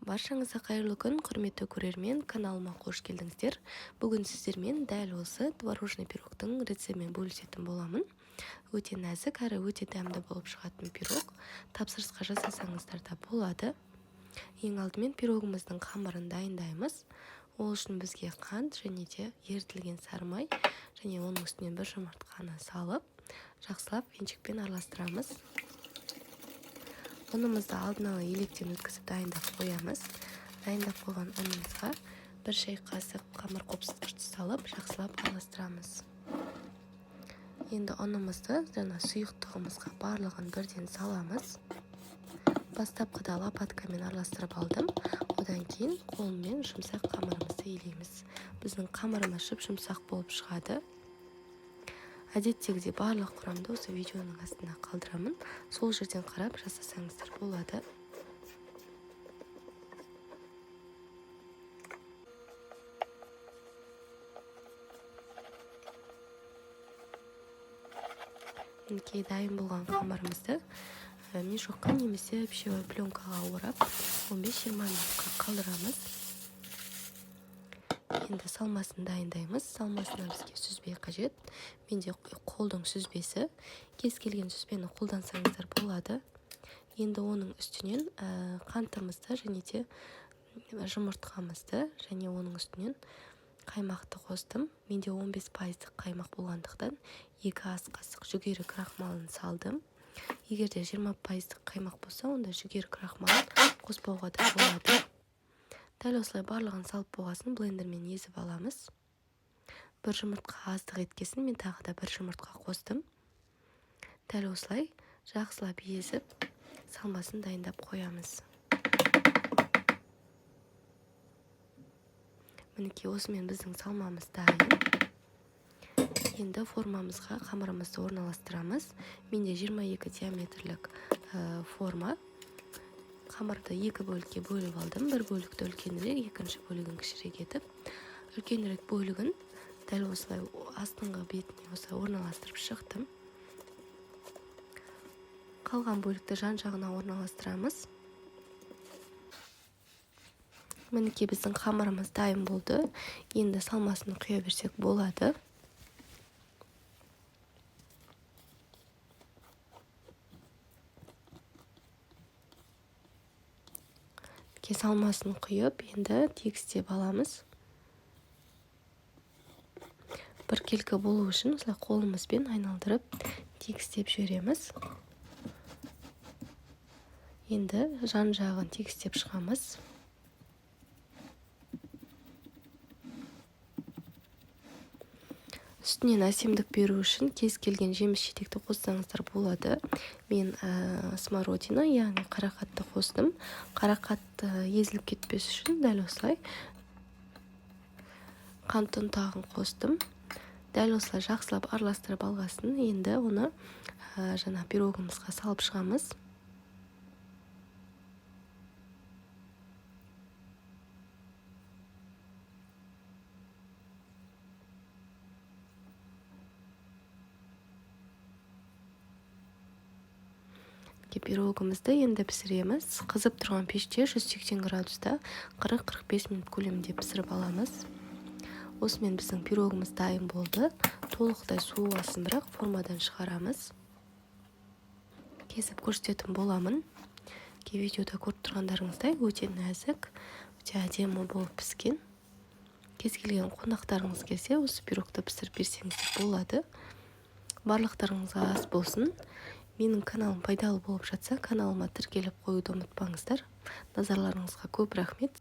Баршаңызға қайырлы күн, құрметті көрермен, каналыма қош келдіңіздер. Бүгін сіздермен дәл осы творожный пирогтың рецептімен бөлісетін боламын. Өте нәзік әрі өте дәмді болып шығатын пирог. Тапсырысқа жасасаңыздар да болады. Ең алдымен пирогымыздың қамырын дайындаймыз. Ол үшін бізге қант және де ерітілген сары май және оның үстінен бір жұмыртқаны салып, жақсылап венчикпен араластырамыз. Ұнымызды алдын ала електен өткізіп дайындап қоямыз. Дайындап қойған ұнымызға бір шай қасық қамыр қопсытқышты салып, жақсылап араластырамыз. Енді ұнымызды жаңа сұйықтығымызға барлығын бірден саламыз. Бастапқыда лопаткамен араластырып алдым. Одан кейін қолмен жұмсақ қамырымызды илейміз. Біздің қамырымыз жұмсақ болып шығады. Әдеттегідей барлық құрамды осы видеоның астына қалдырамын. Сол жерден қарап жасасаңыздар болады. Мінекей дайын болған қамырымызды мешокқа немесе пищевой пленкаға орап 15-20 минутқа қалдырамыз. Енді салмасын дайындаймыз. Салмасына бізге сүзбе қажет. Менде қолдың сүзбесі. Кез келген сүзбені қолдансаңыздар болады. Енді оның үстінен қантымызды және де жұмыртқамызды және оның үстінен қаймақты қостым. Менде 15% қаймақ болғандықтан 2 ас қасық жүгері крахмалын салдым. Егер де 20% қаймақ болса, онда жүгері крахмалын қоспауға да болады. Дәл осылай барлығын салып болғасын блендермен езіп аламыз. Бір жұмыртқа аздық еткесін мен тағы да бір жұмыртқа қостым. Дәл осылай жақсылап езіп, салмасын дайындап қоямыз. Мінекей осымен біздің салмамыз дайын. Енді формамызға қамырымызды орналастырамыз. Менде 22 диаметрлік форма. Қамырды 2 бөлікке бөліп алдым. Бір бөлікті үлкенірек, екінші бөлігін кішірек етіп, үлкенірек бөлігін дәл осылай астыңғы бетіне осылай орналастырып шықтым. Қалған бөлікті жан-жағына орналастырамыз. Мінекей біздің қамырымыз дайын болды. Енді салмасын құя берсек болады. Салмасын құйып, енді тегістеп аламыз. Біркелкі болу үшін осылай қолымызбен айналдырып тегістеп жібереміз. Енді жан-жағын тегістеп шығамыз. Үстінен әсемдік беру үшін кез келген жеміс-жидекті қоссаңыздар болады. Мен смородина, яғни қарақатты қостым. Қарақатты езіліп кетпес үшін дәл осылай қант ұнтағын қостым. Дәл осылай жақсылап араластырып алғасын, енді оны жаңа пирогымызға салып шығамыз. Пирогымызды енді пісіреміз. Қызып тұрған пеште 180 градуста 40-45 минут көлемінде пісіріп аламыз. Осымен біздің пирогымыз дайын болды. Толықтай суығасын, бірақ формадан шығарамыз. Кесіп көрсететін боламын. Видеода көріп тұрғандарыңыздай өте нәзік, өте әдемі болып піскен. Кез келген қонақтарыңыз келсе, осы пирогты пісіріп берсеңіздер болады. Барлықтарыңызға ас болсын. Менің каналым пайдалы болып жатса, каналыма тіркеліп қоюды ұмытпаңыздар. Назарларыңызға көп рахмет.